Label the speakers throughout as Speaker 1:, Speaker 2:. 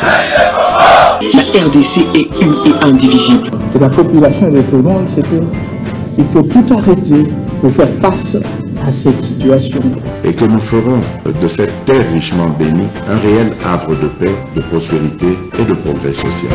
Speaker 1: La RDC est une et indivisible.
Speaker 2: Et la population et tout le monde, c'est qu'il faut tout arrêter pour faire face à cette situation.
Speaker 3: Et que nous ferons de cette terre richement bénie un réel havre de paix, de prospérité et de progrès social.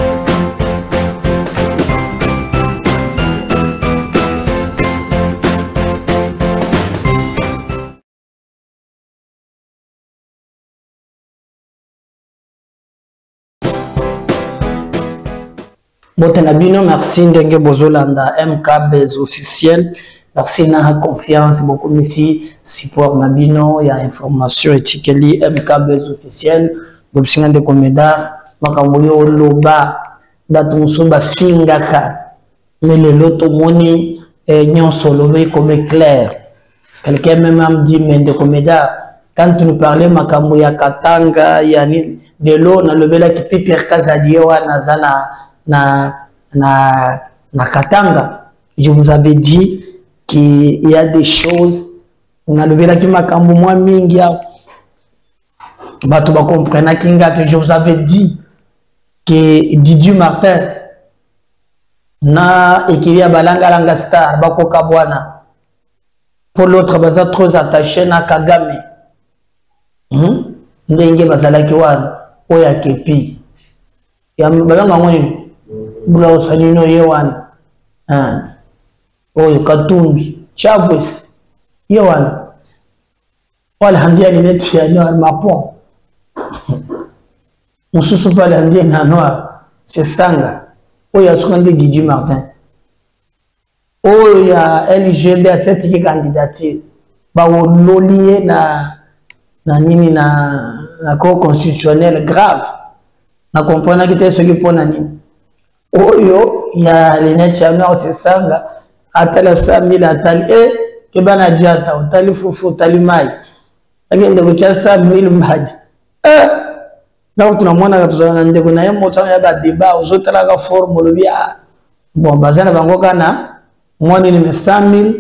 Speaker 4: Botenabino, merci Ndenge Bozolanda, MKB's officiel. Merci na confiance, beaucoup merci. Support Nabino, il y a information étiquetée MKB's officiel. Bobsinga de Komeda, Makamoyo Loba, Batunsoba Fingaka. Mais le loto moni, Nyon Solové comme clair. Quelqu'un même m'a dit, mais de Komeda, quand tu nous parlais, Makamoya Katanga, Yanni, de l'eau, na le bel qui Peter Kazadiewa, Nazana. Na Katanga, je vous avais dit qu'il y a des choses, on a levé la kimakambo moi mingia, bato ba comprena kinga que je vous avais dit que Didier Martin na ekiria balanga langa star bako kabwana pour l'autre baza trop attaché na Kagame ndenge bazala ki wana oya kepi ya balanga ngoni bula osanino yewan oyo Katumbi Chabwes yewan wala handia ni neti ya noir mapon mususu pale handia na noir c'est Sanga oyo asukande Didier Martin oyo ya LGD a cette candidature ba wololie na nini na cour constitutionnelle grave na comprendre que t'es ce qui pona nini oyo ya linette ya noir c'est Sanga atala 100 000 atali ke bana diata otali fufu otali mai agende kucha 100 000 mbaji na tunamwona katuzana ndeko na yemo tsana ya ba débat ozotala ka formule bia bon bazana bango kana mwani ni 100 000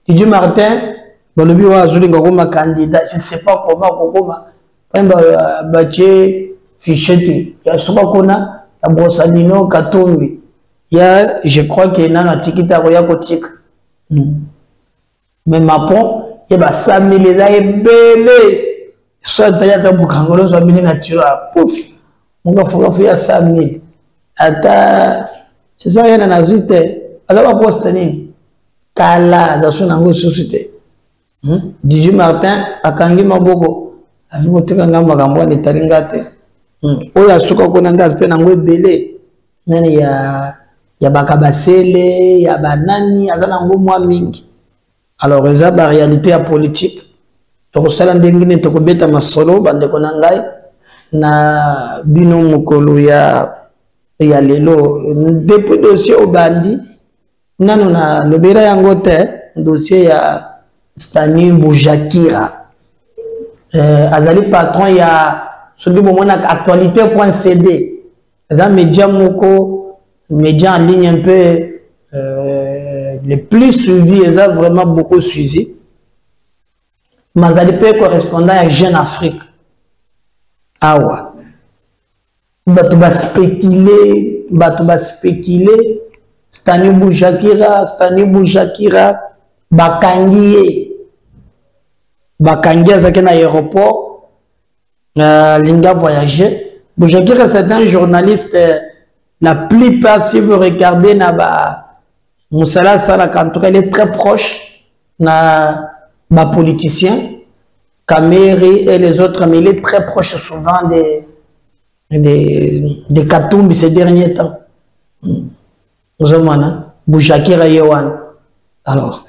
Speaker 4: Didier Martin bolobi wa azulinga koma candidat je sais pas comment kokoma pamba bache fichete ya soba kona la Brossanino Katumbi ya je crois que nana tikita ko ya kotika mais mapon ya ba 100 000 za ebele soit ya ta bukangolo so mini natura pouf munga fuka fu ya 100 000 ata c'est ça yana na zuite azaba poste nini kala za suna ngo susite Didier Martin akangi maboko aziboteka ngamba kambo ni taringate oya suka kona ndazi pe nango ebele nani ya bakabasele ya banani azana ngo mwa mingi alors eza ba réalité ya politique to sala ndengine to kobeta masolo bande kona ngai na bino mukolo ya lelo depuis dossier obandi nano na lobera yango te dossier ya Stani Boujakira azali patron ya celui qui a actualité.cd, les médias médias en ligne un peu les plus suivis, ils ont vraiment beaucoup suivi. Mais ils sont correspondant à Jeune Afrique. Ah ouais. Ils vont spéculer. Stani Boujakira, Bakangi, c'est un aéroport. Linga voyager. Boujakira, c'est un journaliste. La plupart, si vous regardez, Moussala Salakantoura, il est très proche des politiciens, Kameri et les autres, mais il est très proche souvent des Katumbi ces derniers temps. Vous avez Boujakira Yewan. Alors,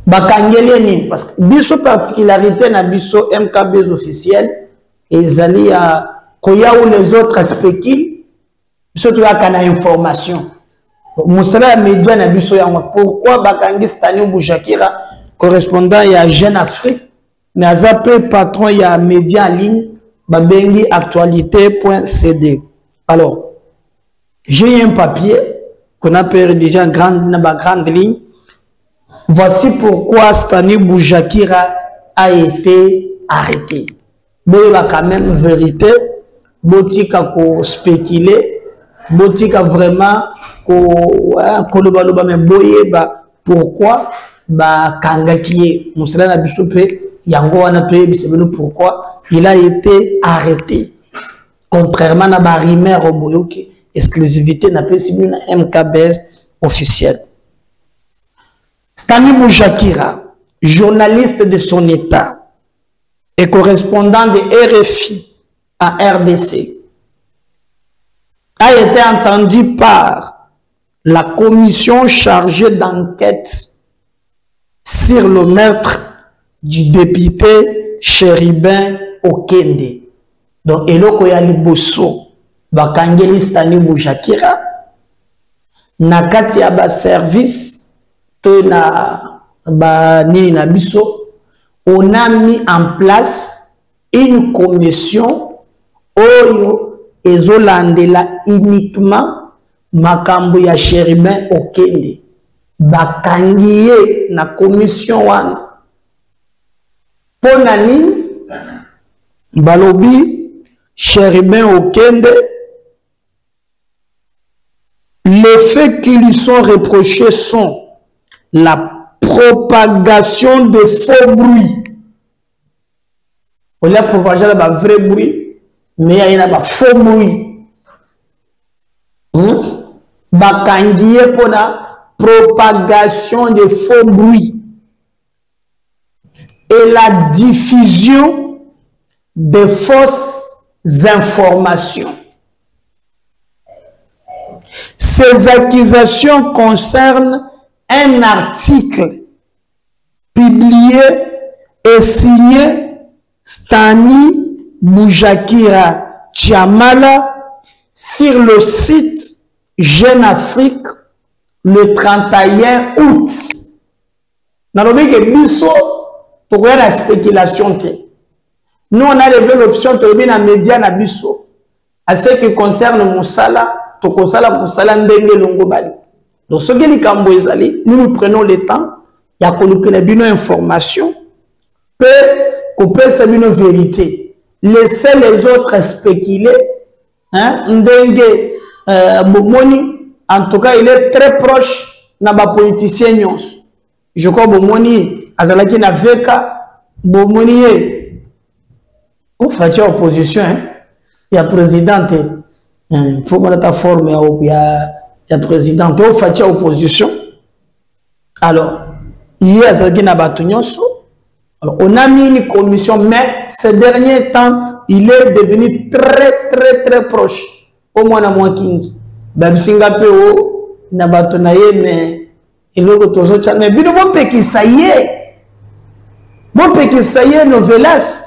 Speaker 4: Bakangeli, parce que biso particularité na biso MKB's officiel. Et Zali a Koya ou les autres spéculent, surtout à Kana information. Moussala média na biso yango. Pourquoi Bakangi Stani Boujakira correspondant à Jeune Afrique, mais à zappé patron il y a média en ligne, babengi actualité.cd. Alors, j'ai un papier qu'on appelle déjà grande ligne. Voici pourquoi Stani Boujakira a été arrêté. Mais il y a quand même vérité. botika ko spéculer, botika vraiment ko loba mais boyeba pourquoi ba kangaki musala na biso pe yango wana pe bisebelo pourquoi il a été arrêté contrairement à ba rumeur au boyoki exclusivité na pe sibina MKBS officiel. Stani Boujakira, journaliste de son état et correspondant de RFI à RDC, a été entendu par la commission chargée d'enquête sur le meurtre du député Chéribin Okende. Donc, eloko ya liboso bakangeli Stani Boujakira nakati ya ba service to na ba nini na biso, on a mis en place une commission oyo ezolandela uniquement makambo ya Chéribin Okende. Bakangiye na commission wana pona nini balobi Chéribin Okende, les faits qui lui sont reprochés sont la propagation de faux bruits. On a propagé un vrai bruit, mais il y a un faux bruit. Bakangiye pour la propagation de faux bruits et la diffusion de fausses informations. Ces accusations concernent un article publié et signé Stani Boujakira Tchamala sur le site Jeune Afrique le 31 août. Dans le pour la spéculation. Nous, on a levé l'option de lever dans les médias na biso. À ce qui concerne Moussala, to kosala Moussala ndenge longo bali. Donc, ce qui est kambo ezali, nous prenons le temps, il y a une information, qu'on peut savoir une vérité. Laissez les autres spéculer. Ndenge Bomoni, en tout cas, il est très proche de la politicien Nyons. Je crois que Bomoni, azalaki na veka, Bomoni vous faites opposition, il y a présidente, il faut que ta forme, il y a présidente, vous faites opposition. Alors, il y a alors, on a mis une commission, mais ces derniers temps, il est devenu très proche. Au moins, à moins qu'il y Singapour, Nabatonaye, mais il y a d'autres choses. Mais bien, bon, que ça y est. Bon, que ça y est, novelas.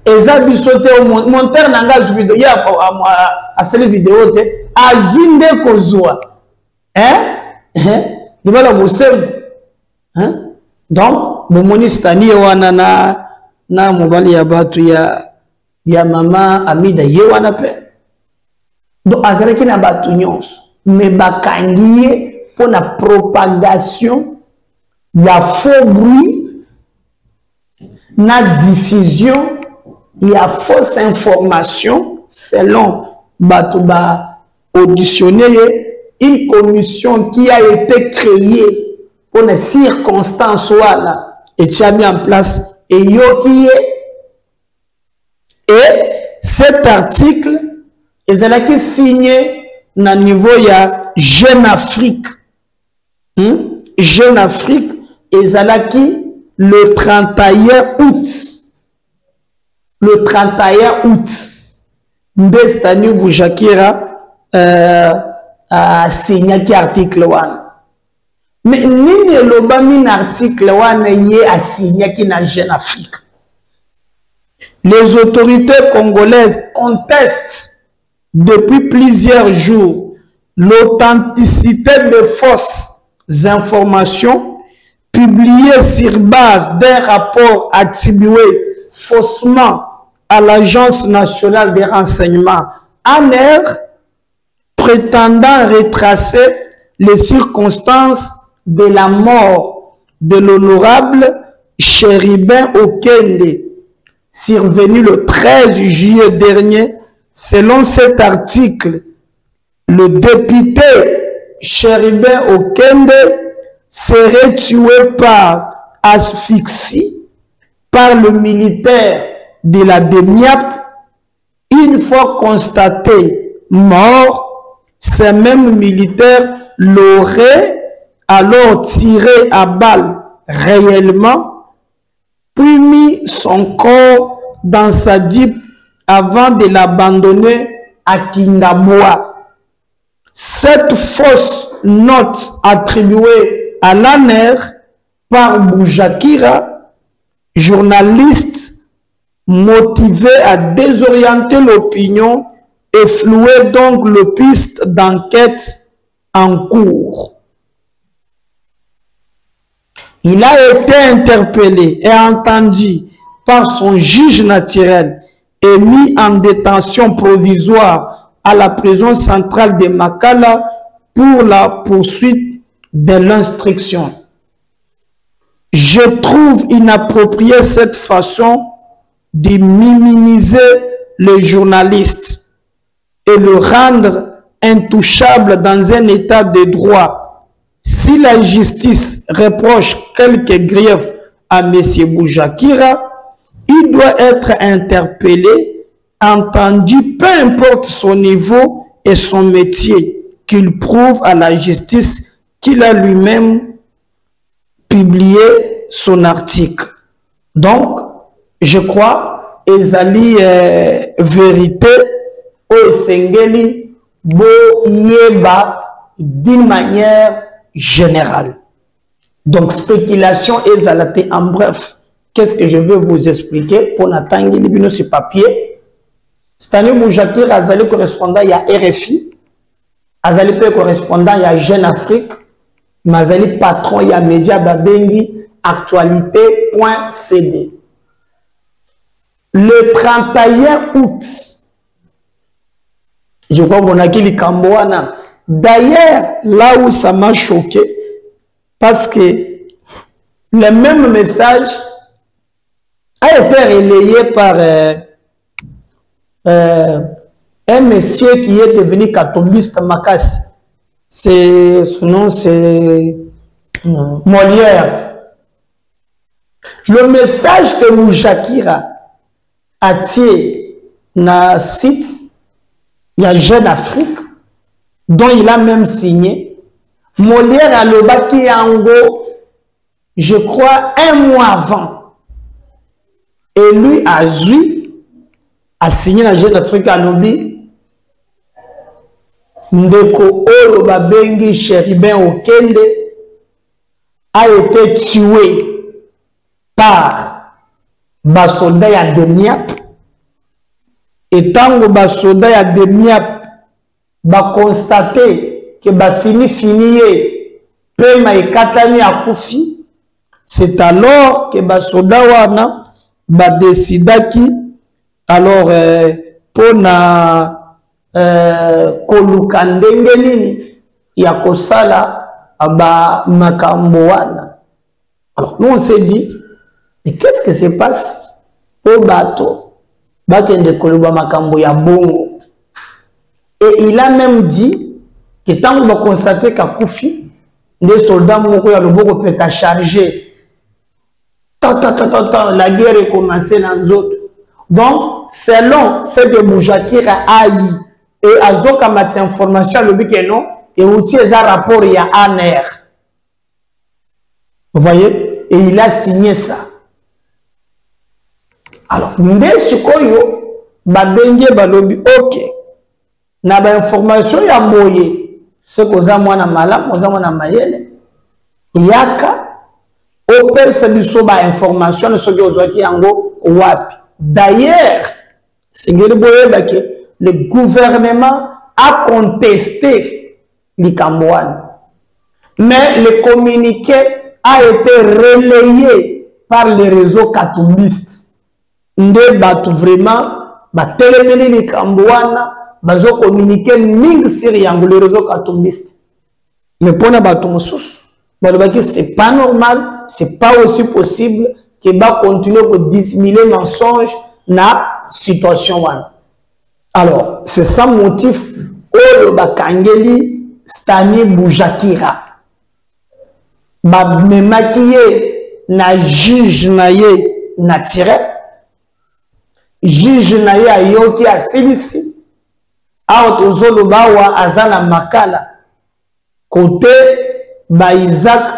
Speaker 4: Et ça, mon père n'a pas vidéo, il y a à cette vidéo, à Zunde Kozua. Il va la bousser. Donc, mon monistani, wana na mobali ya batu ya mama Amida yewana pe. Donc, azareki na batu nyonso. Mais bakangiye pour la propagation, il y a faux bruit, la diffusion, il y a fausse information selon Batouba auditionné une commission qui a été créée pour les circonstances voilà, et qui a mis en place et yokiye. Et cet article est signé na niveau ya Jeune Afrique. Jeune Afrique est le 31 août. Le 31 août, Stani Boujakira a signé un article. Mais ni le article a signé qui n'a Jeune Afrique. Les autorités congolaises contestent depuis plusieurs jours l'authenticité de fausses informations publiées sur base d'un rapport attribué faussement à l'Agence nationale des renseignements ANR, prétendant retracer les circonstances de la mort de l'honorable Chéribin Okende, survenu le 13 juillet dernier selon cet article, le député Chéribin Okende serait tué par asphyxie par le militaire de la DEMIAP. Une fois constaté mort, ces mêmes militaires l'auraient alors tiré à balles réellement, puis mis son corps dans sa jeep avant de l'abandonner à Kingaboa. Cette fausse note attribuée à l'ANER par Boujakira, journaliste motivé à désorienter l'opinion et flouer donc le piste d'enquête en cours. Il a été interpellé et entendu par son juge naturel et mis en détention provisoire à la prison centrale de Makala pour la poursuite de l'instruction. Je trouve inapproprié cette façon de minimiser le journaliste et le rendre intouchable dans un état de droit. Si la justice reproche quelques griefs à M. Boujakira, il doit être interpellé, entendu, peu importe son niveau et son métier, qu'il prouve à la justice qu'il a lui-même publié son article. Donc, je crois, ezali vérité au Sengeli bo yeba d'une manière générale. Donc, spéculation ezalate en bref. Qu'est-ce que je veux vous expliquer pour n'attendre les ce papier? C'est-à-dire Boujakira azali correspondant, il y a RFI, azali pe correspondant, il y a Jeune Afrique, mais azali patron, il y a Média Babengi, actualité.cd. Le 31 août, je crois qu'on a dit le Cambouana. D'ailleurs, là où ça m'a choqué, parce que le même message a été relayé par un monsieur qui est devenu catholique Makassi. Son nom c'est Molière. Le message que Boujakira a tiré dans le site, il y a Jeune Afrique, dont il a même signé. Molière a le bâti en gros, je crois, un mois avant. Et lui a signé la Jeune Afrique à lobby. Ndeko Olo Babengi Chéribin Okende a été tué par basoda ya DEMIAP. Et tant que basoda ya DEMIAP ba constaté que ba fini pema ekatani a Koufi, c'est alors que basoda wana ba décidaki alors pour na koluka ndenge nini ya kosala ba makambo wana. Alors nous on s'est dit, mais qu'est-ce qui se passe au bateau bakende koluba makambo ya bongo? Et il a même dit que tant qu'on va constater qu'à Koufi, les soldats moko ya loboko peut charger. La guerre est commencée dans les autres. Donc, selon ce que Boujakira a eu, et Azoka m'a dit information, le but que non, et aussi un rapport, il y a ANER. Vous voyez? Et il a signé ça. Alors, ndé sukoyo, babenge balobi, ok. Na ba information ya moye, ce que za mwana malamu, za mwana mayele, yaka, opère ce biso ba information, ce que ozwaki yango wapi. D'ailleurs, le gouvernement a contesté les Cambouanes. Mais le communiqué a été relayé par les réseaux katumbistes. Ndé batu vraiment, téléméné les Cambouanes, bazo communiqué ming sur les réseaux katumbistes. Mais pour les batu moussous, c'est pas normal, c'est pas aussi possible que va continuer à dissimuler mensonge na situation wana. Alors, c'est ça motif oyo bakangeli Stani Boujakira. Memaki ye na juge na ye naturel. Juge na ye ayoki asilisi. Awa tozoloba wa azana makala. Côté ba Isaac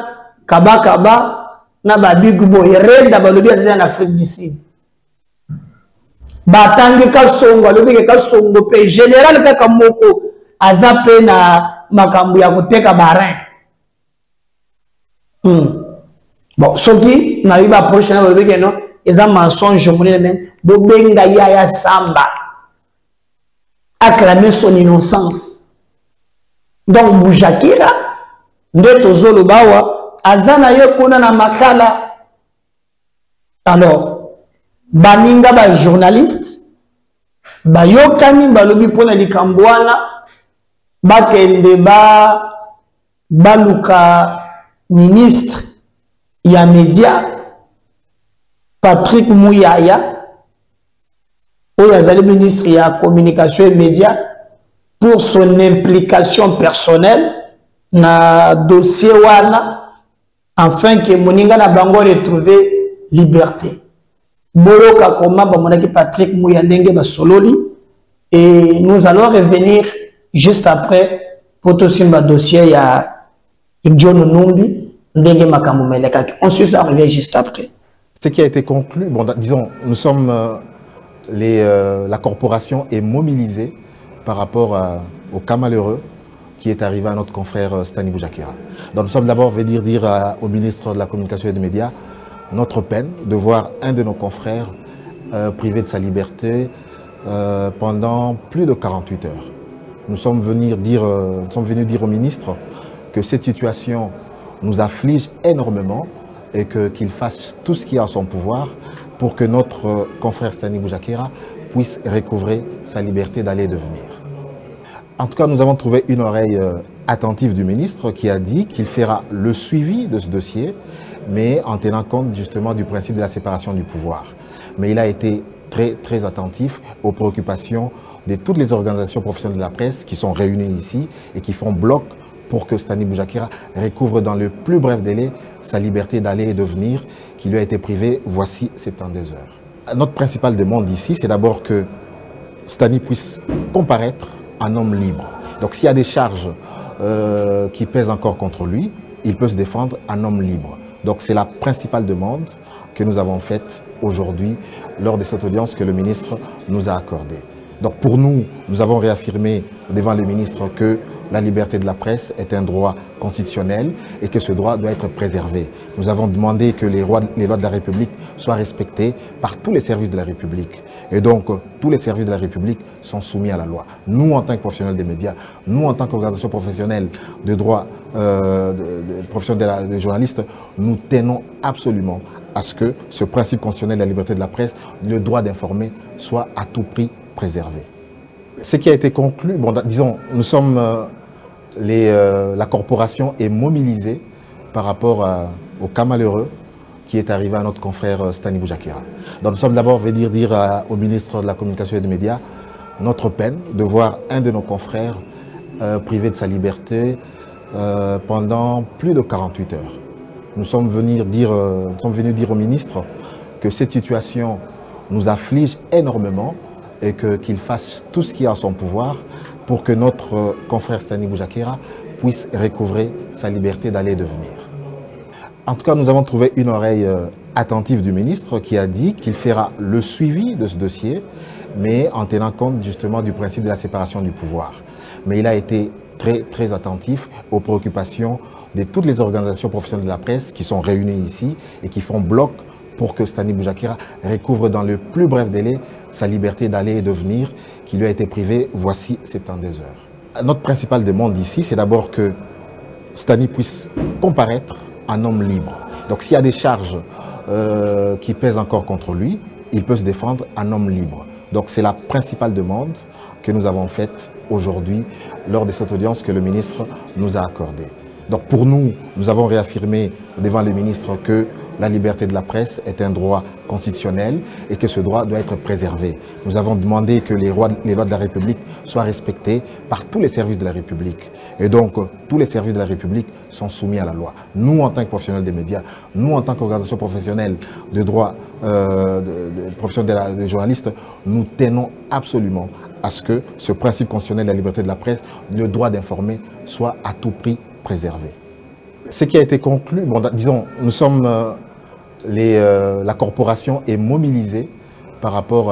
Speaker 4: Kabakaba na ba Big Boy renda balobi azana na Afrique du Sud. Batangi kasongo alobi kasongo pe général kaka moko azape na makambu ya koteka barin. Bon, soki na iba prochaine balobi ke non eza mensonge monene men bobenga ya samba acclamer son innocence. Donc Boujakira nde tozoloba wa azana ye kuna na makala. Alors baninga ba journaliste ba yokani balobi pona likambwana bakende baluka ministre ya média Patrick Mouyaya oyo azali ministre ya communication et média pour son implication personnelle na dossier wana afin que moninga na bango retrouver liberté. Boloka koma bamonaki Patrick Mouyandenge basololi et nous allons revenir juste après pour tout simba dossier ya John Numbi ndenge makambo melekaki. Ensuite ça revient juste après.
Speaker 5: Ce qui a été conclu, bon disons nous sommes la corporation est mobilisée par rapport au cas malheureux qui est arrivé à notre confrère Stani Boujakira. Donc nous sommes d'abord dire au ministre de la Communication et des Médias notre peine de voir un de nos confrères privé de sa liberté pendant plus de 48 heures. Nous sommes venus dire au ministre que cette situation nous afflige énormément et qu'il fasse tout ce qui est en son pouvoir pour que notre confrère Stani Boujakira puisse recouvrer sa liberté d'aller et de venir. En tout cas, nous avons trouvé une oreille attentive du ministre qui a dit qu'il fera le suivi de ce dossier, mais en tenant compte justement du principe de la séparation du pouvoir. Mais il a été très attentif aux préoccupations de toutes les organisations professionnelles de la presse qui sont réunies ici et qui font bloc pour que Stani Boujakira recouvre dans le plus bref délai sa liberté d'aller et de venir qui lui a été privée voici 72 heures. Notre principale demande ici, c'est d'abord que Stani puisse comparaître en homme libre. Donc s'il y a des charges qui pèsent encore contre lui, il peut se défendre en homme libre. Donc c'est la principale demande que nous avons faite aujourd'hui lors de cette audience que le ministre nous a accordée. Donc pour nous, nous avons réaffirmé devant le ministre que la liberté de la presse est un droit constitutionnel et que ce droit doit être préservé. Nous avons demandé que les lois de la République soient respectées par tous les services de la République. Et donc, tous les services de la République sont soumis à la loi. Nous, en tant que professionnels des médias, nous, en tant qu'organisation professionnelle de droit, professionnels des journalistes, nous tenons absolument à ce que ce principe constitutionnel de la liberté de la presse, le droit d'informer, soit à tout prix préservé. Ce qui a été conclu, bon, disons, nous sommes, la corporation est mobilisée par rapport au cas malheureux qui est arrivé à notre confrère Stani Boujakira. Donc nous sommes d'abord dire au ministre de la Communication et des Médias notre peine de voir un de nos confrères privé de sa liberté pendant plus de 48 heures. Nous sommes venus dire au ministre que cette situation nous afflige énormément et qu'il fasse tout ce qui est en son pouvoir pour que notre confrère Stani Boujakira puisse recouvrer sa liberté d'aller et de venir. En tout cas, nous avons trouvé une oreille attentive du ministre qui a dit qu'il fera le suivi de ce dossier, mais en tenant compte justement du principe de la séparation du pouvoir. Mais il a été très attentif aux préoccupations de toutes les organisations professionnelles de la presse qui sont réunies ici et qui font bloc pour que Stani Boujakira recouvre dans le plus bref délai sa liberté d'aller et de venir qui lui a été privée voici 72 heures. Notre principale demande ici, c'est d'abord que Stani puisse comparaître en homme libre. Donc s'il y a des charges qui pèsent encore contre lui, il peut se défendre en homme libre. Donc c'est la principale demande que nous avons faite aujourd'hui lors de cette audience que le ministre nous a accordée. Donc pour nous, nous avons réaffirmé devant le ministre que la liberté de la presse est un droit constitutionnel et que ce droit doit être préservé. Nous avons demandé que les lois de la République soient respectées par tous les services de la République. Et donc, tous les services de la République sont soumis à la loi. Nous, en tant que professionnels des médias, nous, en tant qu'organisation professionnelle de droit, professionnels des journalistes, nous tenons absolument à ce que ce principe constitutionnel de la liberté de la presse, le droit d'informer, soit à tout prix préservé. Ce qui a été conclu, bon, disons, nous sommes, la corporation est mobilisée par rapport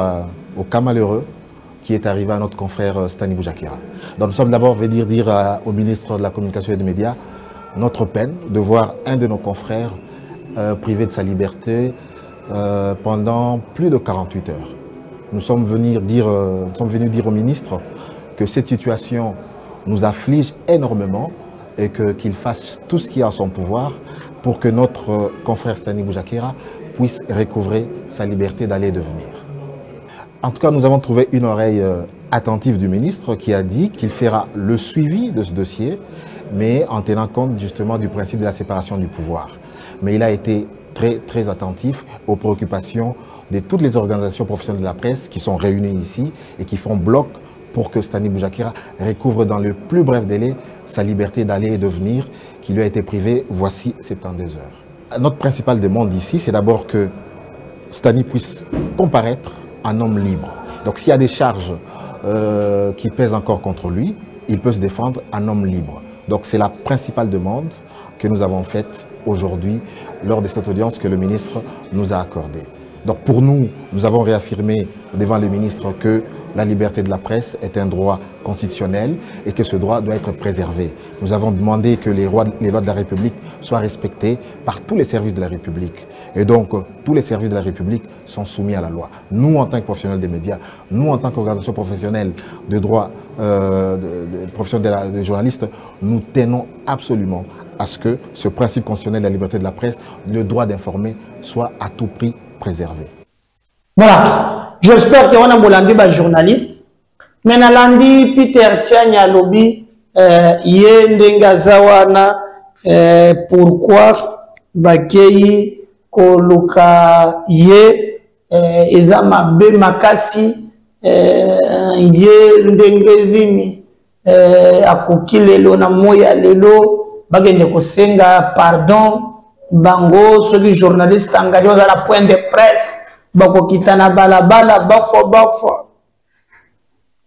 Speaker 5: au cas malheureux qui est arrivé à notre confrère Stani Boujakira. Donc nous sommes d'abord venus dire au ministre de la Communication et des Médias notre peine de voir un de nos confrères privé de sa liberté pendant plus de 48 heures. Nous sommes venus dire au ministre que cette situation nous afflige énormément et qu'il fasse tout ce qui est en son pouvoir pour que notre confrère Stani Boujakira puisse recouvrer sa liberté d'aller et de venir. En tout cas, nous avons trouvé une oreille attentive du ministre qui a dit qu'il fera le suivi de ce dossier, mais en tenant compte justement du principe de la séparation du pouvoir. Mais il a été très attentif aux préoccupations de toutes les organisations professionnelles de la presse qui sont réunies ici et qui font bloc pour que Stani Boujakira recouvre dans le plus bref délai sa liberté d'aller et de venir qui lui a été privée voici 72 heures. Notre principale demande ici, c'est d'abord que Stani puisse comparaître en homme libre. Donc s'il y a des charges qui pèsent encore contre lui, il peut se défendre en homme libre. Donc c'est la principale demande que nous avons faite aujourd'hui lors de cette audience que le ministre nous a accordée. Donc pour nous, nous avons réaffirmé devant le ministre que la liberté de la presse est un droit constitutionnel et que ce droit doit être préservé. Nous avons demandé que les lois de la République soient respectées par tous les services de la République. Et donc, tous les services de la République sont soumis à la loi. Nous, en tant que professionnels des médias, nous, en tant qu'organisation professionnelle de droit, professionnels des journalistes, nous tenons absolument à ce que ce principe constitutionnel de la liberté de la presse, le droit d'informer, soit à tout prix préservé.
Speaker 4: Voilà. J'espère qu'on a un journaliste. Mais Nalandi, Peter Tiania Lobby, Yendengazawana, pourquoi Bakei Koluka Ye, Ezama B Makasi, Ye Ndengelvimi, Akokile Lona Moya Lelo, Bagende Kosenga, pardon, Bango, ceux qui journalistes engagés à la pointe de presse. Bako kitana balabala bafo.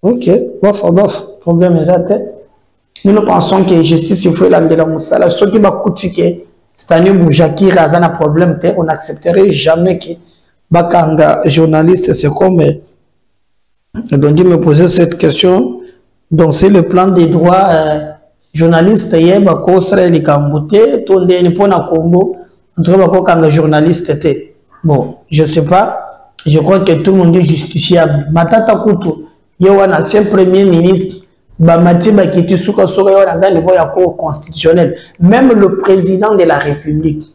Speaker 4: Ok, bafo. Problème est ça. Nous pensons que justice il faut l'ande la moussala. Ceux qui bakutike Stani Boujakira a un problème, on n'accepterait jamais que bakanga journaliste c'est comme donc il me posait cette question. Donc c'est le plan des droits journalistes hier bako sera les kambote tonde ne pona Congo entre bako kanga journaliste était. Bon, je ne sais pas. Je crois que tout le monde est justiciable. Matata Koutou, il y a un ancien premier ministre, Bamati Bakiti Souka Souka, il y a un niveau constitutionnel. Même le président de la République,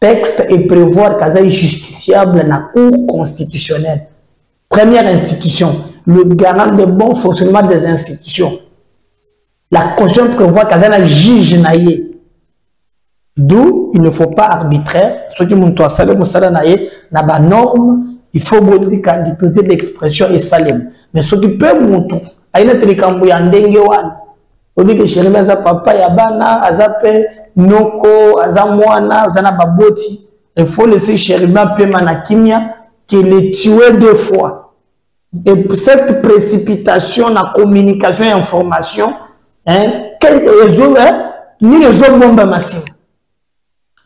Speaker 4: texte et prévoir qu'il est justiciable dans la Cour constitutionnelle. Première institution, le garant de bon fonctionnement des institutions. La Constitution prévoit qu'il y a un juge naïe. D'où il ne faut pas arbitraire. Ceux qui m'ont dit salem salanaye n'a pas norme. Il faut liberté d'expression et salem. Mais ceux qui peuvent montrer, aïna trikambu ya ndenge wan. Obi que chéri aza papa ya bana, azape noko, azamwana, azana baboti. Il faut laisser chéri pe manakimia qui les tuer 2 fois. Et cette précipitation la communication et information, ni les autres bombes massives.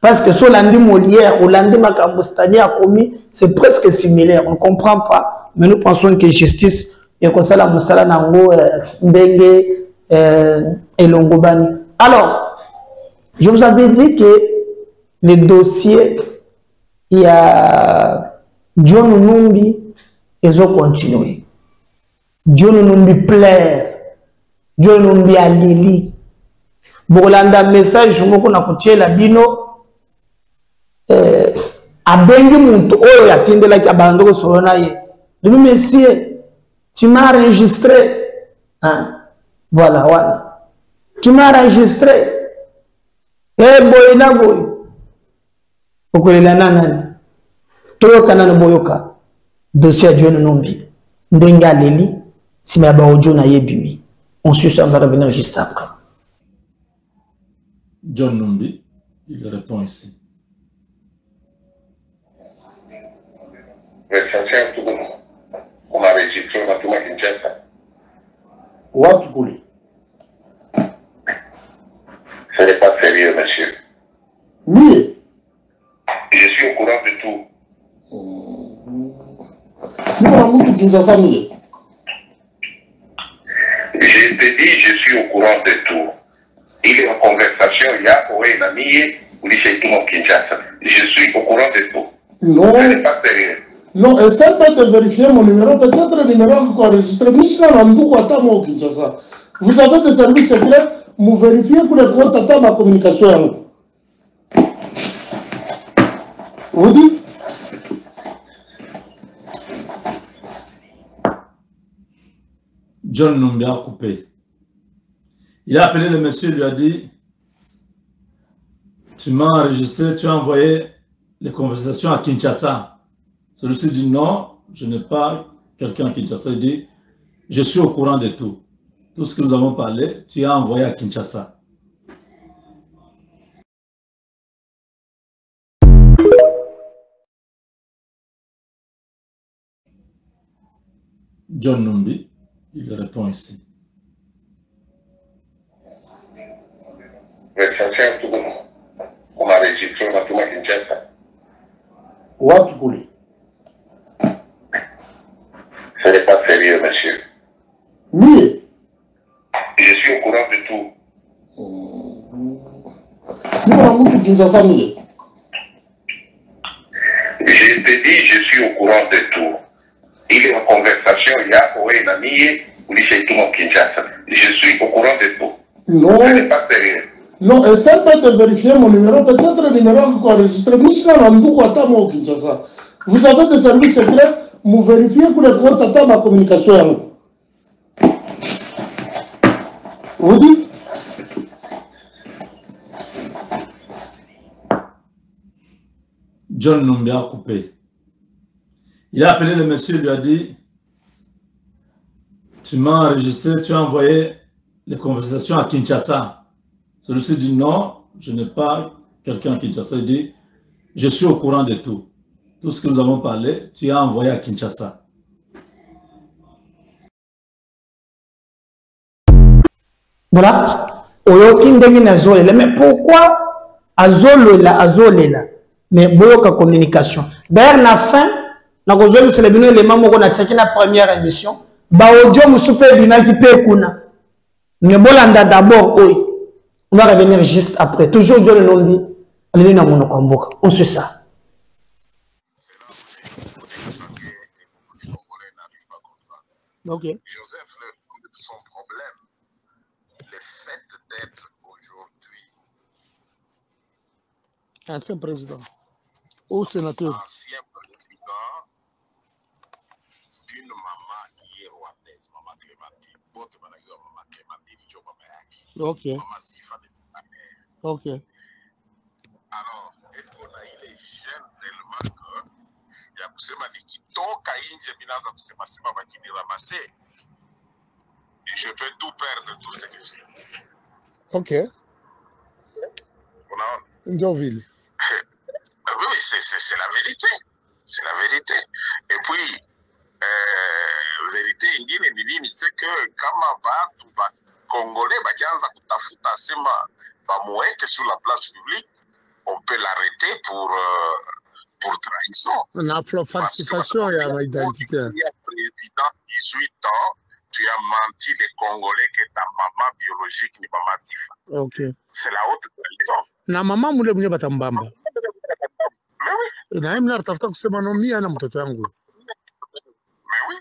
Speaker 4: Parce que sur l'andi Molière ou l'andi Makambostani a commis, c'est presque similaire. On ne comprend pas. Mais nous pensons que justice, et comme ça, la Moussala Nango, Ndenge et Longobani. Alors, je vous avais dit que le dossier, il y a John Numbi, ils ont continué. John Numbi plaire. John Numbi a Lili. Bolanda message, je vous la bino. Abengi muntu oyo yatindela ki abandoko solona ye. Le monsieur, tu m'as enregistré. Hein? Voilà. Tu m'as enregistré. Eh boy na boy. okolela nani toyoka nana boyoka dossier John Numbi ndenga leli sima ba audio na yebimi on suit ça, on va revenir juste après.
Speaker 6: John Numbi il répond ici.
Speaker 3: On a enregistré Matuma Kinshasa.
Speaker 2: What Bouli?
Speaker 3: Ce n'est pas sérieux, monsieur.
Speaker 2: Oui.
Speaker 3: Je suis au courant de tout. Je te dis, je suis au courant de tout. Il est en conversation, il y a un ami, ou Kinshasa. Je suis au courant de tout.
Speaker 2: Non.
Speaker 3: Ce n'est pas sérieux.
Speaker 2: Non, essaie pas de vérifier mon numéro, peut-être le numéro qu'on a enregistré. Vous avez des services secrets, vous vérifiez pour les comptes à ma communication. Vous dites?
Speaker 6: John Numbi a coupé. Il a appelé le monsieur, il lui a dit, tu m'as enregistré, tu as envoyé les conversations à Kinshasa. Celui-ci dit non, je n'ai pas quelqu'un à Kinshasa. Il dit, je suis au courant de tout. Tout ce que nous avons parlé, tu as envoyé à Kinshasa. John Numbi, il répond ici.
Speaker 3: On a enregistré Matuma Kinshasa.
Speaker 2: What Bouli?
Speaker 3: Ce n'est pas sérieux, monsieur.
Speaker 2: Oui.
Speaker 3: Je suis au courant de tout. Je te dis, je suis au courant de tout. Il est en conversation, il y a un ami, ou Kinshasa. Je suis au courant de tout.
Speaker 2: Non.
Speaker 3: Ce n'est pas sérieux.
Speaker 2: Non, essaie pas de vérifier mon numéro, peut-être le numéro qu'on a enregistré. Vous avez des services secrets, vous vérifiez pour les comptes à ma communication. Vous dites?
Speaker 6: John Numbi a coupé. Il a appelé le monsieur, il lui a dit, tu m'as enregistré, tu as envoyé les conversations à Kinshasa. Celui-ci dit non, je n'ai pas quelqu'un à Kinshasa. Il dit, je suis au courant de tout. Tout ce que nous avons parlé, tu as envoyé à Kinshasa.
Speaker 4: Voilà. Mais pourquoi Azolela? Mais beaucoup communication. D'ailleurs, la fin, na kozoli c'est le bino élément moko na tchaki na première émission. Ba audio musupe bina ki pe kuna. Mais bolanda d'abord oi. On va revenir juste après. Toujours John Numbi. Allez na mono konvoka. On suit ça.
Speaker 2: Ok.
Speaker 3: Joseph, son problème, le fait d'être aujourd'hui
Speaker 2: ancien président ou sénateur.
Speaker 3: Ancien président d'une maman qui est rwandaise, maman Clémentine. Bote banayua maman Clémentine, jo maman yaki.
Speaker 2: Ok.
Speaker 3: Maman Sifa de sa mère.
Speaker 2: Ok.
Speaker 3: Alors, est-ce qu'on a il est jeune tellement que ya kusema nikitoka nje minaanza kusema sema bakini ramase. Je peux tout perdre, tout ce que j'ai.
Speaker 2: Ok.
Speaker 3: Unaona?
Speaker 2: Ndio vile.
Speaker 3: Oui, c'est la vérité. C'est la vérité. Et puis, vérité ingine ni nini, c'est que kama batu ba Congolais bakianza kutafuta sema bamuweke sur la place publique, on peut l'arrêter pour trahison.
Speaker 2: Na falsification ya identité.
Speaker 3: Tu es président 18 ans, tu as menti les Congolais que ta maman biologique ni maman Sifa.
Speaker 2: Ok.
Speaker 3: C'est la haute trahison.
Speaker 2: Na mama mule mwenye batambamba.
Speaker 3: Mais oui.
Speaker 2: Na yeye mnatafuta kusema no mimi ana mtoto wangu.
Speaker 3: Mais oui.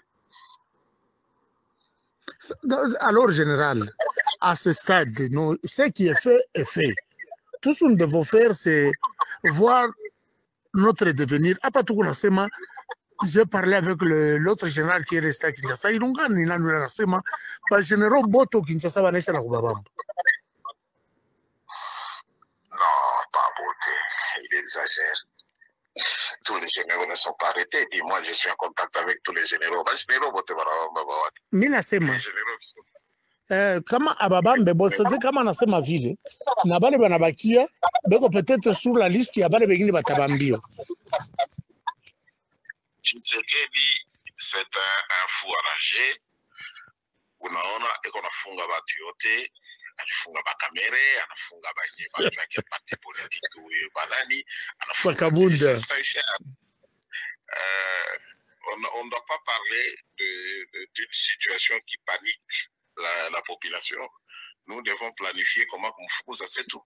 Speaker 2: Alors général, à ce stade, nous, ce qui est fait est fait. Tout ce que nous devons faire, c'est voir notre devenir. Après tout, j'ai parlé avec l'autre général qui est resté à Kinshasa. Il a dit le général Boto Kinshasa va naître à Kubabam.
Speaker 3: Non, pas beauté. Il exagère. tous les généraux ne sont pas arrêtés. Et moi, je suis en contact avec tous les généraux.
Speaker 2: Minasema kama ababambe bosete kama nasema vile na bale banabakia beko peut-être sur la liste ya bale bengine batabambio.
Speaker 3: Tshisekedi c'est un fou enragé. Unaona eko nafunga batu yote, anafunga bakamere, anafunga banye parti politique ou banani, anafunga
Speaker 2: Kabunda.
Speaker 3: On ne doit pas parler d'une situation qui panique la population. Nous devons planifier comment Kumfukuza, c'est tout.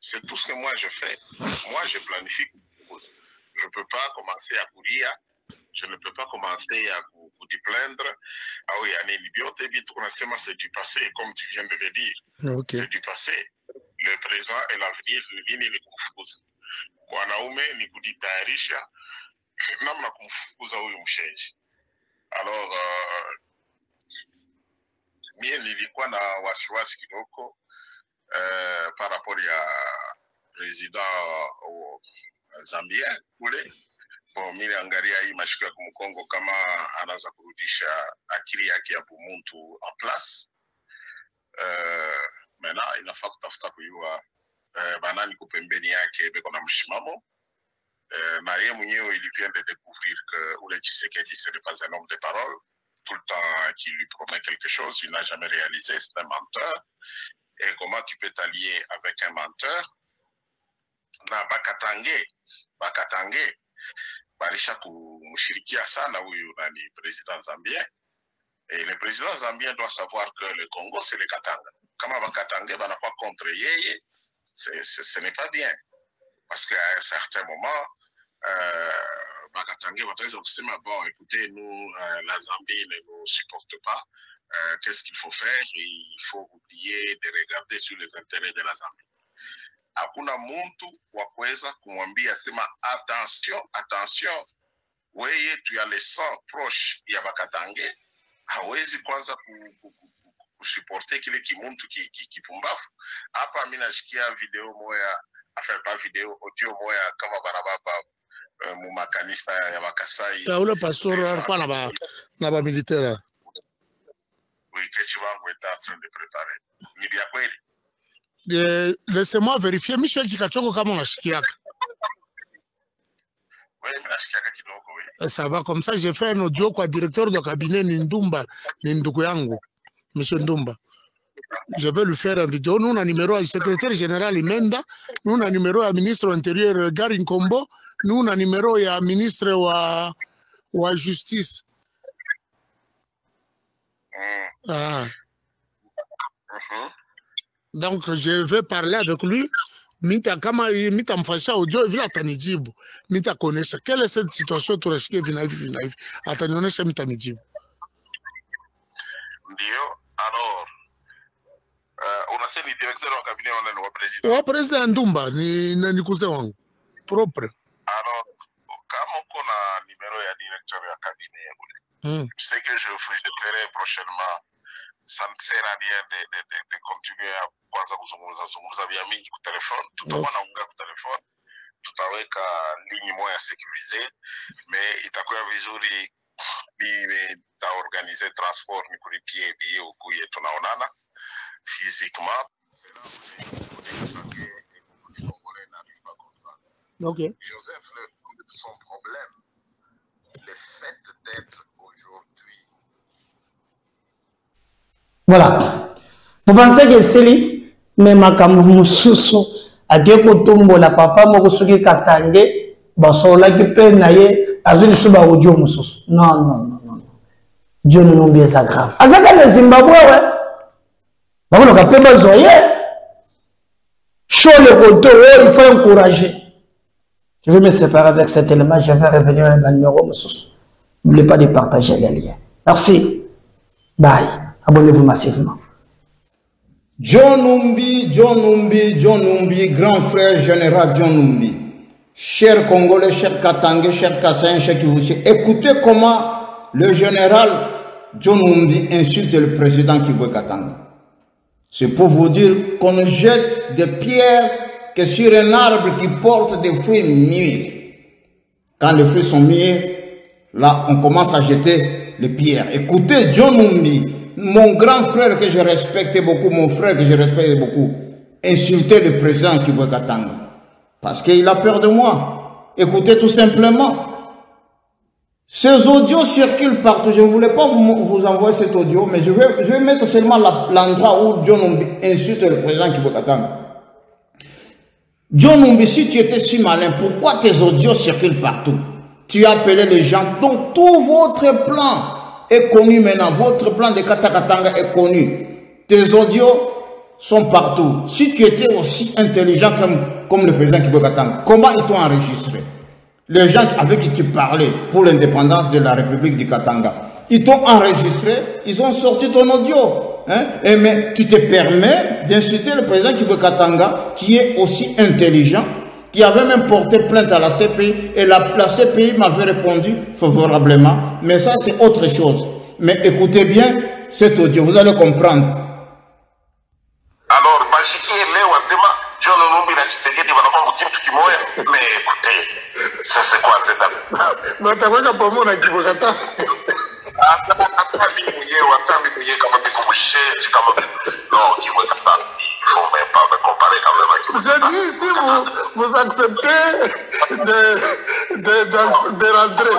Speaker 3: C'est tout ce que moi je fais. Moi, je planifie Kumfukuza. Je ne peux pas commencer à courir. Je ne peux pas commencer à vous plaindre. Ah oui, c'est du passé, comme tu viens de le dire.
Speaker 2: Okay.
Speaker 3: C'est du passé. Le présent et l'avenir, ni Kumfukuza. Wanaume ni kujitayarisha namna kumfukuza huyu mshenji. Alors mie nilikuwa na wasiwasi kidogo par rapport ya president Zambien kule. Bon, mimi angalia hii mashiko ya kumkongo kama anaanza kurudisha akili yake ya bumuntu en place. Maintenant inafaa kutafuta kujua banani kupembeni yake beko na mshimamo. Na yeye mwenyewe il vient de découvrir que Oulé Tshisekedi ce n'est pas un homme de parole. Tout le temps qu'il lui promet quelque chose, il n'a jamais réalisé, c'est un menteur. Et comment tu peux t'allier avec un menteur? Na Bakatange balisha kumshirikia sana huyu nani président zambien. Et le président zambien doit savoir que le Congo c'est le Katanga. Kama Bakatange banakuwa contre yeye, ce n'est pas bien. Parce qu'à un certain moment, Bakatange wataweza kusema bon, écoutez, nous, la Zambie ne nous supporte pas. Qu'est-ce qu'il faut faire? Il faut oublier de regarder sur les intérêts de la Zambie. Hakuna muntu wa kuweza kumwambia sema attention, weye tu ya le sang proche ya Bakatange hawezi kwanza kusuporte kile kimuntu kipumbavu. Hapa mimi nashikia video moya, enfin pas video, audio moya kama barababa mu makanisa ya Bakasai.
Speaker 2: Ya ule pastor alikuwa na ba militaire.
Speaker 3: Oui, kechi wangu est en train de préparer. Ni bien kweli.
Speaker 2: Laissez-moi vérifier. Michel Kikachoko kama unashikiaka.
Speaker 3: Oui, mimi nashikiaka kidogo oui.
Speaker 2: Ça va comme ça, j'ai fait un audio kwa directeur de cabinet Ndumba, ni ndugu yangu, Monsieur Ndumba. Je vais lui faire une vidéo. Nous, on a numéro du secrétaire général Imenda. Nous, on a numéro du ministre intérieur Garin Kombo. Nous, on a numéro du ministre wa justice. Ah. Donc, je vais parler avec lui. Mita mfasha audio vile atanijibu. Mita konesha. Quelle est cette situation tunashikia vinahivi. Atanionesha mita nijibu.
Speaker 3: Ndio. Alors, unasema ni directeur wa cabinet wala wa president?
Speaker 2: Wa president Ndumba ni cousin wangu. Propre.
Speaker 3: Alors, kama uko na numéro ya directeur ya cabinet ule. C'est que je ferai prochainement. Ça ne sert à rien de continuer à kwanza kuzungumza vya mingi kwa telefone. Tutakuwa naongea kwa telefone. Tutaweka ligne moja sécurisée, mais itakuwa vizuri organiser transport ni kulipie bie ukuye tunaonana physiquement.
Speaker 2: Okay.
Speaker 3: Joseph, son problème, le fait d'être aujourd'hui.
Speaker 4: Voilà. Vous pensez que c'est lui, mais ma camoufle a deux kotombola papa moko soki katange basola ki pe na ye azuli suba audio mususu. Non. Dieu ne nous bien ça grave. Azaka le Zimbabwe ouais. Bako ka pe bazoye. Chaud le koto, il faut encourager. Je vais me séparer avec cet élément, je vais revenir à mon numéro mususu. N'oubliez pas de partager les liens. Merci. Bye. Abonnez-vous massivement.
Speaker 7: John Numbi, grand frère général John Numbi. Chers Congolais, chers Katangais, chers Kassaïens, chers Kivussé, écoutez comment le général John Numbi insulte le président Kibwe Katanga. C'est pour vous dire qu'on ne jette des pierres que sur un arbre qui porte des fruits mûrs. Quand les fruits sont mis, là, on commence à jeter les pierres. Écoutez, John Numbi, mon grand frère que je respecte beaucoup, mon frère que je respecte beaucoup, insulter le président Kibwe Katanga. Parce qu'il a peur de moi. Écoutez tout simplement. Ces audios circulent partout. Je ne voulais pas vous envoyer cet audio, mais je vais mettre seulement l'endroit où John Numbi insulte le président Kibwe Katanga. John Numbi, si tu étais si malin, pourquoi tes audios circulent partout? Tu as appelé les gens, donc tout votre plan est connu maintenant. Votre plan de Katakatanga est connu. Tes audios sont partout. Si tu étais aussi intelligent comme le président Kibwe Katanga, comment ils t'ont enregistré? Les gens avec qui tu parlais pour l'indépendance de la République du Katanga, ils t'ont enregistré, ils ont sorti ton audio. Hein? Mais tu te permets d'insulter le président Kibwe Katanga, qui est aussi intelligent, qui avait même porté plainte à la CPI, et la CPI m'avait répondu favorablement. Mais ça, c'est autre chose. Mais écoutez bien cet audio, vous allez comprendre.
Speaker 3: Alors, Bashiki et Léo Azema, John Numbi na Tshisekedi wanakuwa mkitu kimoya. Mais écoutez, ça c'est quoi cette affaire?
Speaker 2: Mais t'as pas pour moi Kibwe Katanga.
Speaker 3: Hata mimi mwenyewe kama biko msheji kama non Kibwe Katanga. Il faut même pas me comparer quand même à Kibwe Katanga.
Speaker 2: J'ai dit, si vous acceptez de rentrer.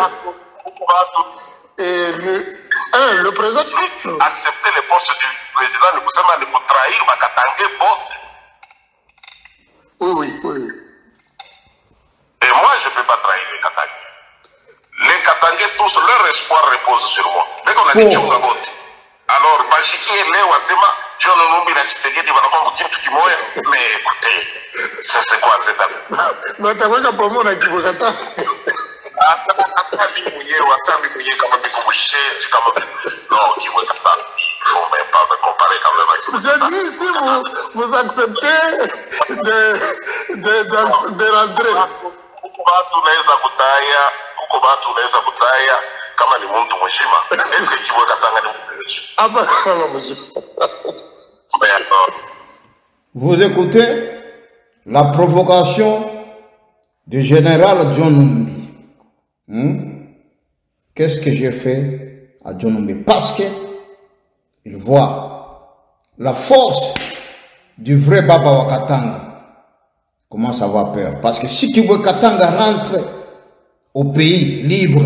Speaker 2: Et le président
Speaker 3: accepter les postes du président, nous sommes pour trahir Bakatangé botte.
Speaker 2: Oui.
Speaker 3: Et moi, je ne peux pas trahir les Katangé. Les Katangé, tous, leur espoir repose sur moi. Dès qu'on a dit Tchonga botte. Alors, Bashiki et Léo Azema, John Numbi na Tshisekedi wanakuwa mkitu kimoya. Mais écoutez, ça c'est quoi cette affaire?
Speaker 2: Mais t'as pas pour moi Kibwe Katanga.
Speaker 3: Hata mimi mwenyewe kama biko msheji kama non Kibwe Katanga. Il faut même pas me comparer quand même à Kibwe Katanga.
Speaker 2: J'ai dit, si vous acceptez de rentrer.
Speaker 3: Watu unaweza kutaya kama ni mtu mheshima. Est-ce que Kibwe Katanga ni mtu mheshima?
Speaker 2: Hapana mheshima.
Speaker 7: Vous écoutez la provocation du général John Numbi. Qu'est-ce que j'ai fait à John Numbi? Parce que il voit la force du vrai Baba Wakatanga. Commence à avoir peur. Parce que si Kibwe Katanga rentre au pays libre,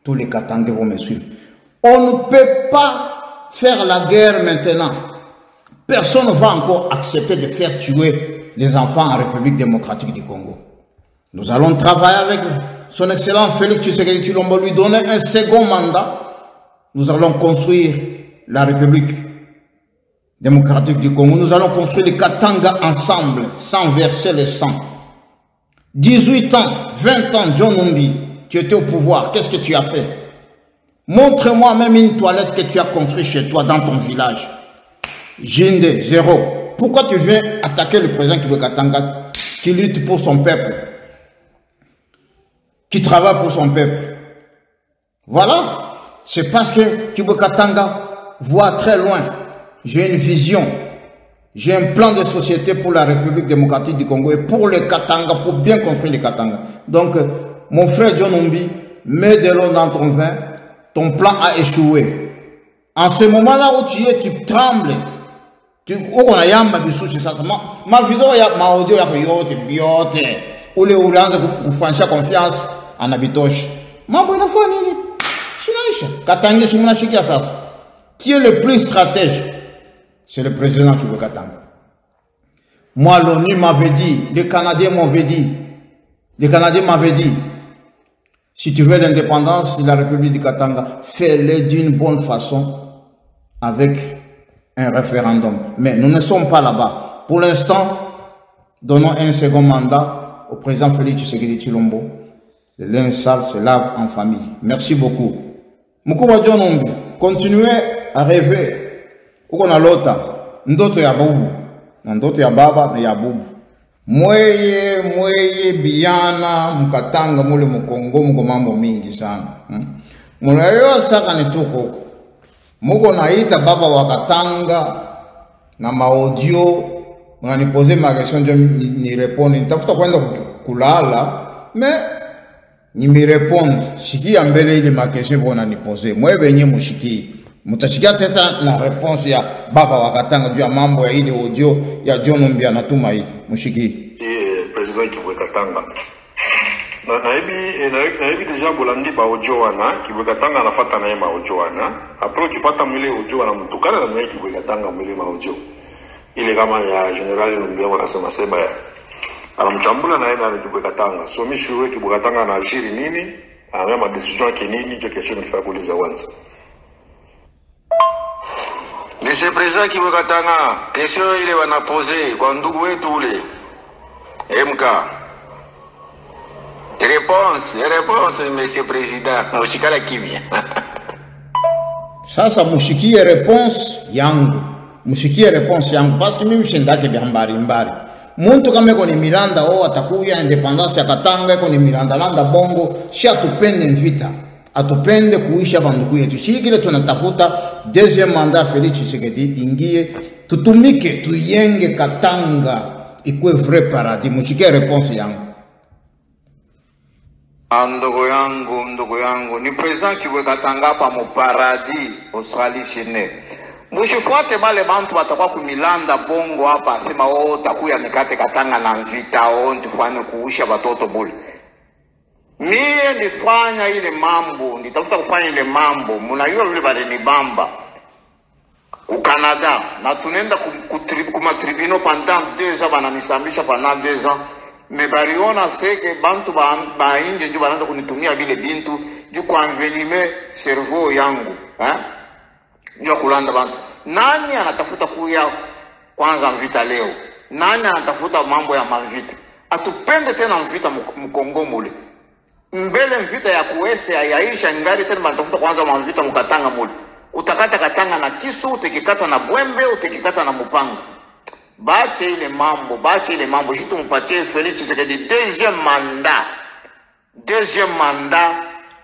Speaker 7: tous les Katangais vont me suivre. On ne peut pas faire la guerre maintenant. Personne ne va encore accepter de faire tuer les enfants en République démocratique du Congo. Nous allons travailler avec son excellent Félix Tshisekedi Tshilombo, lui donner un second mandat. Nous allons construire la République démocratique du Congo. Nous allons construire les Katanga ensemble, sans verser le sang. 18 ans, 20 ans, John Numbi, tu étais au pouvoir. Qu'est-ce que tu as fait? Montre-moi même une toilette que tu as construite chez toi, dans ton village. Jinde, zéro. Pourquoi tu viens attaquer le président Kibwe Katanga, qui lutte pour son peuple, qui travaille pour son peuple? Voilà. C'est parce que Kibwe Katanga voit très loin. J'ai une vision. J'ai un plan de société pour la République démocratique du Congo et pour les Katanga, pour bien construire les Katanga. Donc, mon frère John Numbi, mets de l'eau dans ton vin. Ton plan a échoué. En ce moment-là où tu es, tu trembles. Ma vidéo, ma audio, ou les Oulans, vous faites confiance en Abitoche. Ma bonne foi, Katanga, qui est le plus stratège? C'est le président Kibwe Katanga. Moi, l'ONU m'avait dit, les Canadiens m'avaient dit, si tu veux l'indépendance de la République du Katanga, fais-le d'une bonne façon avec un référendum. Mais nous ne sommes pas là-bas. Pour l'instant, donnons un second mandat au président Félix Tshisekedi Tshilombo. Le linge sale se lave en famille. Merci beaucoup. Mukuma John Numbi, continuez à rêver. Uko na lota ndoto ya bubu na ndoto ya baba na ya bubu. Mweye biana mkatanga mule mkongo mko mambo mingi sana. Munayo saka ni tuko huko. Muko naita baba wakatanga na maaudio. Mnanipoze ma question ndio ni répondre. Nitafuta kwenda kulala. Mais Nimi répondre. Shiki ambele ile ma question bona ni poser. Moi benye mushiki. Mutashikia teta na réponse ya baba wakatanga juu ya mambo ya ile audio ya John Numbi anatuma hii. Mushiki.
Speaker 8: Président Kibwekatanga. Naibi déjà bolandi ba audio wana Kibwekatanga anafata na ma audio wana. Après ukifata mwile audio wana mtukana na mwenye Kibwekatanga mwile ma audio. Ile kama ya General Numbi wanasema sema ya anamchambula na yeye na Kibwekatanga. So mimi shuwe Kibwekatanga na ajiri nini? Ana ma decision yake nini? Hiyo kesho nilifaa kuuliza kwanza.
Speaker 9: Monsieur Président Kibwekatanga, question ile wanapose kwa ndugu wetu ule MK. Réponse, Monsieur Président. Ushikala kimya.
Speaker 7: Sasa mushikie réponse yangu. Mushikie réponse yangu parce que mimi shindake bya mbari. Muntu kama eko ni Miranda atakuya independence ya Katanga eko ni Miranda landa bongo si atupende vita. Atupende kuisha banduku yetu. Shikile tunatafuta deuxième mandat Félix Tshisekedi ingie tutumike tuyenge Katanga ikwe vrai paradis. Mushikie réponse yangu.
Speaker 9: Ndugu yangu ni President Kibwekatanga pa mu paradis Australie chine. Mushifuate bale bantu batakuwa kumilanda bongo hapa sema takuya mikate Katanga na vita ndifanye kuisha batoto bule. Mie nifanya ile mambo, nitafuta kufanya ile mambo. Mnajua vile bale ni bamba ku Canada na tunenda kuma tribunal pendant 2 ans banamisambisha pendant 2 ans. Me bariona seke bantu ba inje ndio banaanza kunitumia vile bintu juu kwa envenime cerveau yangu ndio kulanda bantu. Nani anatafuta kuya kwanza mvita leo? Nani anatafuta mambo ya mavita? Atupende tena mvita mkongo mule. Mbele mvita ya kuwese yaisha ngari tena banatafuta kwanza mvita mkatanga mule. Utakata Katanga na kisu, utekikata na bwembe, utekikata na mupanga. Bache ile mambo, jitu mpatie Félix Tshisekedi deuxième mandat,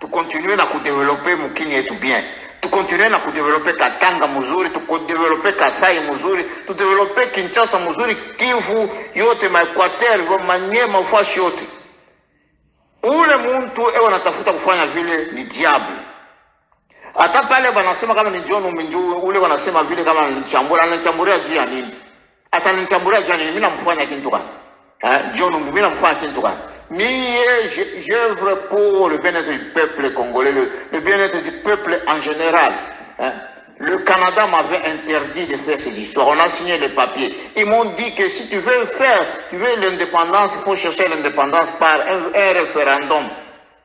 Speaker 9: tu continuer na kudévelopper mukini yetu bien. Tu continuer na kudévelopper Katanga muzuri, tu kudévelopper Kasai muzuri, tu développer Kinshasa muzuri, Kivu yote, Equateur, Maniema, ufashi yote. Ule muntu natafuta kufanya vile ni diable. Hata pale wanasema kama ni John Numbi ule wanasema vile kama anachambulia jia nini? Atanichambulia jani mimi namfanya kitu gani? John Numbi mimi namfanya kitu gani? J'œuvre pour le bien-être du peuple congolais, le bien-être du peuple en général. Le Canada m'avait interdit de faire cette histoire. On a signé les papiers. Ils m'ont dit que si tu veux l'indépendance, il faut chercher l'indépendance par un référendum.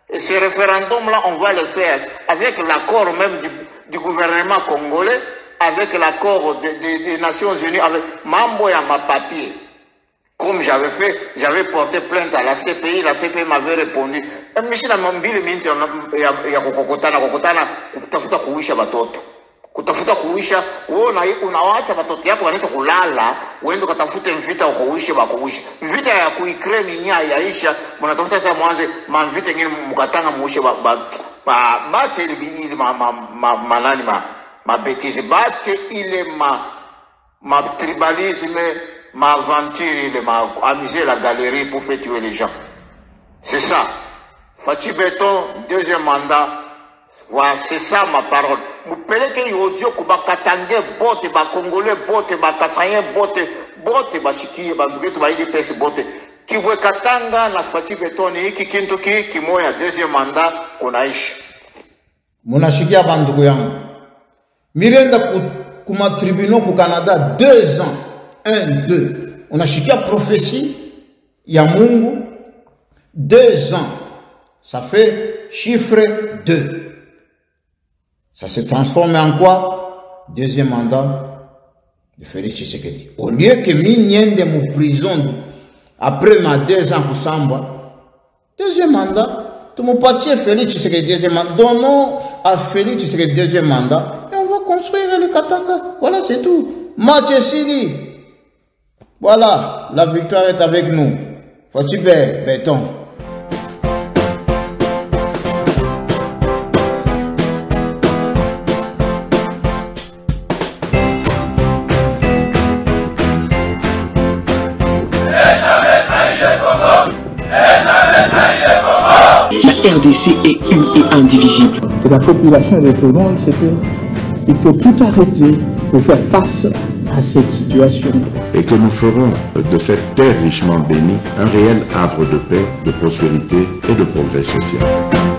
Speaker 9: Et ce référendum-là, on va le faire avec l'accord même du gouvernement congolais, avec l'accord des Nations Unies, avec mambo ya ma papier. Comme j'avais fait, j'avais porté plainte à la CPI m'avait répondu. Mishi na mambili minti ya kukokotana, kutafuta kuisha batoto. Kutafuta kuisha, unawaacha batoto yako wanaita kulala, uende ukatafute mvita ukuishe bakuisha. Mvita ya Ukraine nya yaisha, mnatafuta sasa mwanze mvita nyingine mkatanga muishe bache ile manani bêtise, bache ile tribalisme, aventure, amuser la galerie pour faire tuer les gens. C'est ça. Fachi Beton, deuxième mandat. Voilà, c'est ça ma parole. Vous peleke audio kuba Katange bote, ba Congolais bote, ba Kasayen bote, ba Shikiye, ba Ndugetu, ba IDPS bote. Kibwekatanga na Fachi Beton ni hiki kintu kimoya deuxième mandat kunaishi.
Speaker 7: Munashikia bandugu yangu. Mirenda kuma tribunal ku Canada 2 ans. 1, 2. Unashikia prophétie ya Mungu 2 ans. Ça fait chiffre 2. Ça se transforme en quoi? Deuxième mandat de Félix Tshisekedi. Au lieu que Minyende mou prison après ma 2 ans pour Samba, deuxième mandat, tu m'as parti Félix Tshisekedi deuxième mandat. Donnons à Félix Tshisekedi deuxième mandat et on va construire le Katanga. Voilà, c'est tout. Mathieu Sili. Voilà, la victoire est avec nous. Fachi Beton.
Speaker 1: RDC est une et indivisible.
Speaker 10: Et la population de tout le monde, c'est qu'il faut tout arrêter pour faire face à cette situation.
Speaker 11: Et que nous ferons de cette terre richement bénie un réel havre de paix, de prospérité et de progrès social.